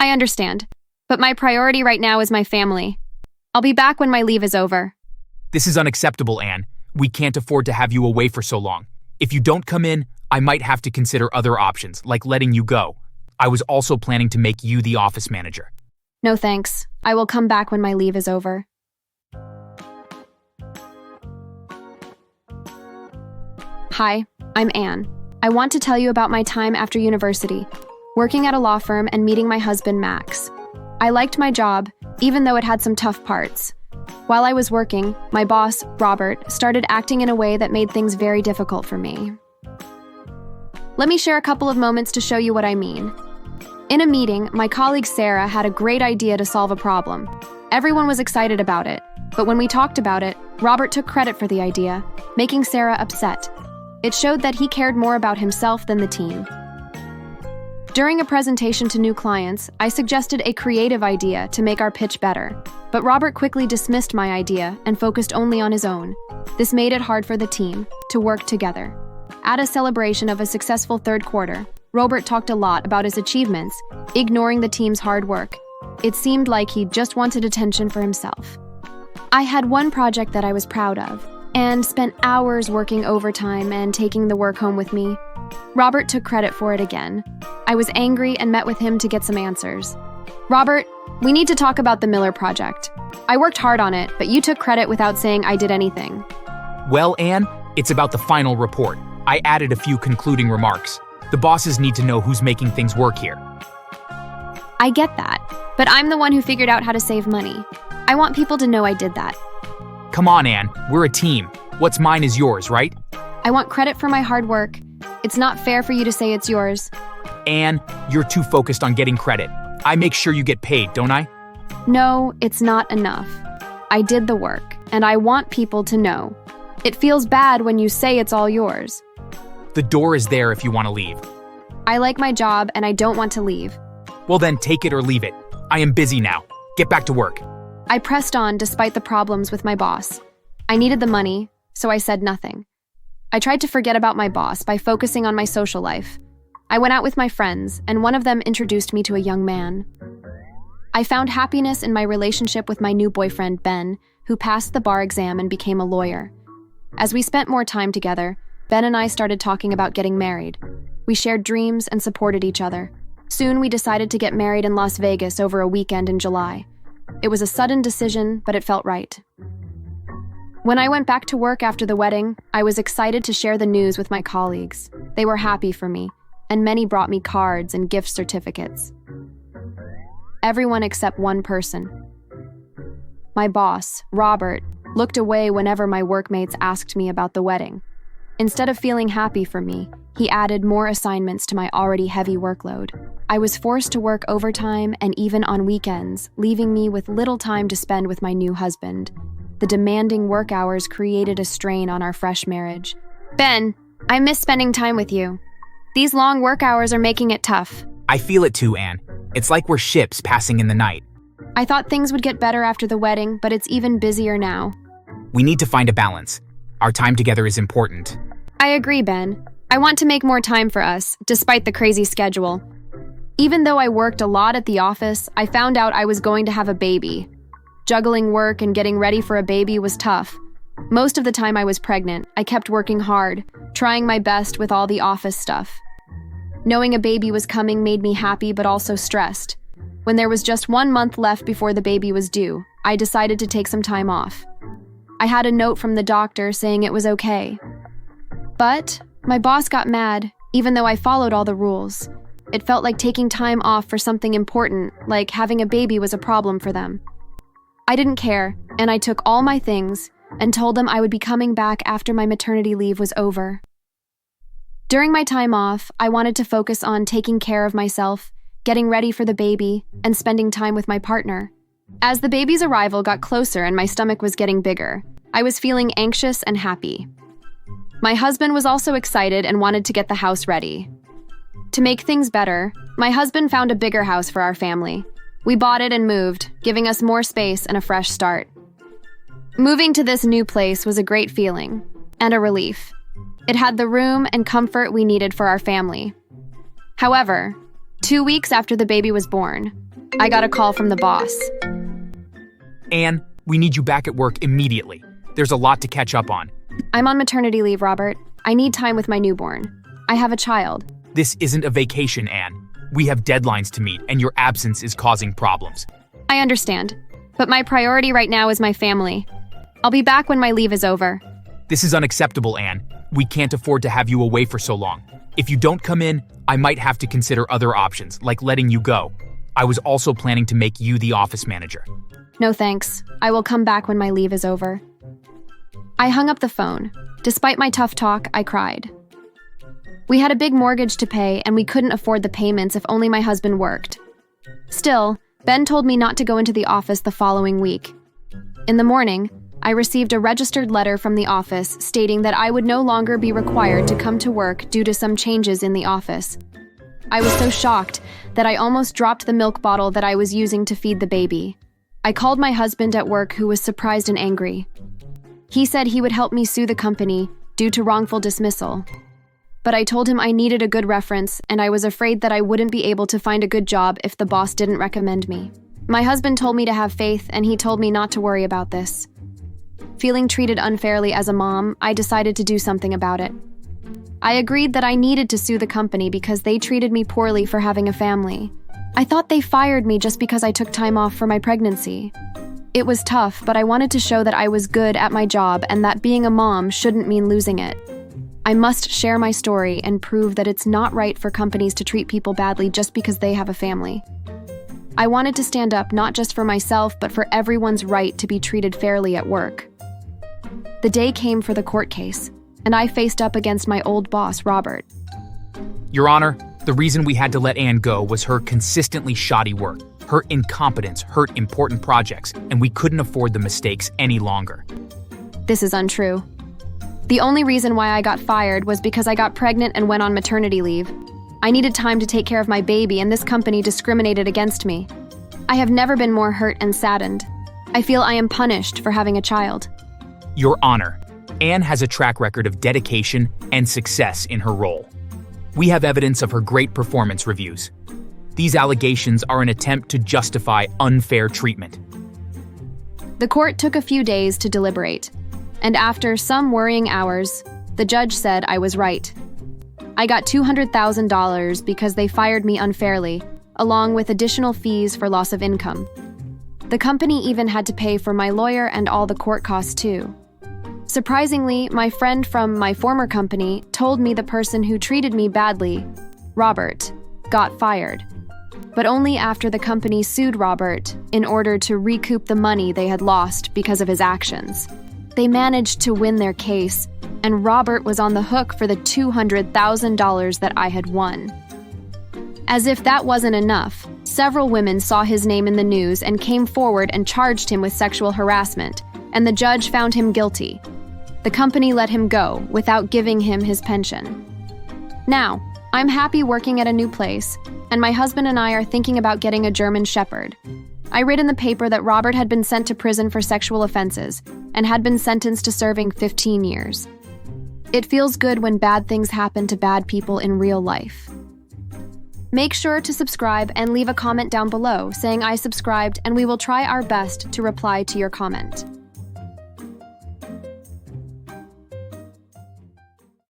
I understand, but my priority right now is my family. I'll be back when my leave is over. This is unacceptable, Anne. We can't afford to have you away for so long. If you don't come in, I might have to consider other options, like letting you go. I was also planning to make you the office manager. No thanks. I will come back when my leave is over. Hi, I'm Anne. I want to tell you about my time after university, working at a law firm and meeting my husband, Max. I liked my job, even though it had some tough parts. While I was working, my boss, Robert, started acting in a way that made things very difficult for me. Let me share a couple of moments to show you what I mean. In a meeting, my colleague Sarah had a great idea to solve a problem. Everyone was excited about it, but when we talked about it, Robert took credit for the idea, making Sarah upset. It showed that he cared more about himself than the team. During a presentation to new clients, I suggested a creative idea to make our pitch better, but Robert quickly dismissed my idea and focused only on his own. This made it hard for the team to work together. At a celebration of a successful third quarter, Robert talked a lot about his achievements, ignoring the team's hard work. It seemed like he just wanted attention for himself. I had one project that I was proud of, and spent hours working overtime and taking the work home with me. Robert took credit for it again. I was angry and met with him to get some answers. Robert, we need to talk about the Miller project. I worked hard on it, but you took credit without saying I did anything. Well, Anne, it's about the final report. I added a few concluding remarks. The bosses need to know who's making things work here. I get that, but I'm the one who figured out how to save money. I want people to know I did that. Come on, Anne. We're a team. What's mine is yours, right? I want credit for my hard work. It's not fair for you to say it's yours. Anne, you're too focused on getting credit. I make sure you get paid, don't I? No, it's not enough. I did the work, and I want people to know. It feels bad when you say it's all yours. The door is there if you want to leave. I like my job, and I don't want to leave. Well then, take it or leave it. I am busy now. Get back to work. I pressed on despite the problems with my boss. I needed the money, so I said nothing. I tried to forget about my boss by focusing on my social life. I went out with my friends, and one of them introduced me to a young man. I found happiness in my relationship with my new boyfriend, Ben, who passed the bar exam and became a lawyer. As we spent more time together, Ben and I started talking about getting married. We shared dreams and supported each other. Soon we decided to get married in Las Vegas over a weekend in July. It was a sudden decision, but it felt right. When I went back to work after the wedding, I was excited to share the news with my colleagues. They were happy for me, and many brought me cards and gift certificates. Everyone except one person. My boss, Robert, looked away whenever my workmates asked me about the wedding. Instead of feeling happy for me, he added more assignments to my already heavy workload. I was forced to work overtime and even on weekends, leaving me with little time to spend with my new husband. The demanding work hours created a strain on our fresh marriage. Ben, I miss spending time with you. These long work hours are making it tough. I feel it too, Anne. It's like we're ships passing in the night. I thought things would get better after the wedding, but it's even busier now. We need to find a balance. Our time together is important. I agree, Ben. I want to make more time for us, despite the crazy schedule. Even though I worked a lot at the office, I found out I was going to have a baby. Juggling work and getting ready for a baby was tough. Most of the time I was pregnant, I kept working hard, trying my best with all the office stuff. Knowing a baby was coming made me happy but also stressed. When there was just 1 month left before the baby was due, I decided to take some time off. I had a note from the doctor saying it was okay. But my boss got mad, even though I followed all the rules. It felt like taking time off for something important, like having a baby, was a problem for them. I didn't care, and I took all my things and told them I would be coming back after my maternity leave was over. During my time off, I wanted to focus on taking care of myself, getting ready for the baby, and spending time with my partner. As the baby's arrival got closer and my stomach was getting bigger, I was feeling anxious and happy. My husband was also excited and wanted to get the house ready. To make things better, my husband found a bigger house for our family. We bought it and moved, giving us more space and a fresh start. Moving to this new place was a great feeling and a relief. It had the room and comfort we needed for our family. However, 2 weeks after the baby was born, I got a call from the boss. Anne, we need you back at work immediately. There's a lot to catch up on. I'm on maternity leave, Robert. I need time with my newborn. I have a child. This isn't a vacation, Anne. We have deadlines to meet, and your absence is causing problems. I understand, but my priority right now is my family. I'll be back when my leave is over. This is unacceptable, Anne. We can't afford to have you away for so long. If you don't come in, I might have to consider other options, like letting you go. I was also planning to make you the office manager. No thanks. I will come back when my leave is over. I hung up the phone. Despite my tough talk, I cried. We had a big mortgage to pay, and we couldn't afford the payments if only my husband worked. Still, Ben told me not to go into the office the following week. In the morning, I received a registered letter from the office stating that I would no longer be required to come to work due to some changes in the office. I was so shocked that I almost dropped the milk bottle that I was using to feed the baby. I called my husband at work, who was surprised and angry. He said he would help me sue the company due to wrongful dismissal. But I told him I needed a good reference, and I was afraid that I wouldn't be able to find a good job if the boss didn't recommend me. My husband told me to have faith, and he told me not to worry about this. Feeling treated unfairly as a mom, I decided to do something about it. I agreed that I needed to sue the company because they treated me poorly for having a family. I thought they fired me just because I took time off for my pregnancy. It was tough, but I wanted to show that I was good at my job and that being a mom shouldn't mean losing it. I must share my story and prove that it's not right for companies to treat people badly just because they have a family. I wanted to stand up not just for myself, but for everyone's right to be treated fairly at work. The day came for the court case, and I faced up against my old boss, Robert. Your Honor, the reason we had to let Anne go was her consistently shoddy work. Her incompetence hurt important projects, and we couldn't afford the mistakes any longer. This is untrue. The only reason why I got fired was because I got pregnant and went on maternity leave. I needed time to take care of my baby, and this company discriminated against me. I have never been more hurt and saddened. I feel I am punished for having a child. Your Honor, Anne has a track record of dedication and success in her role. We have evidence of her great performance reviews. These allegations are an attempt to justify unfair treatment. The court took a few days to deliberate, and after some worrying hours, the judge said I was right. I got $200,000 because they fired me unfairly, along with additional fees for loss of income. The company even had to pay for my lawyer and all the court costs too. Surprisingly, my friend from my former company told me the person who treated me badly, Robert, got fired. But only after the company sued Robert in order to recoup the money they had lost because of his actions. They managed to win their case, and Robert was on the hook for the $200,000 that I had won. As if that wasn't enough, several women saw his name in the news and came forward and charged him with sexual harassment, and the judge found him guilty. The company let him go without giving him his pension. Now, I'm happy working at a new place, and my husband and I are thinking about getting a German Shepherd. I read in the paper that Robert had been sent to prison for sexual offenses and had been sentenced to serving 15 years. It feels good when bad things happen to bad people in real life. Make sure to subscribe and leave a comment down below saying I subscribed, and we will try our best to reply to your comment.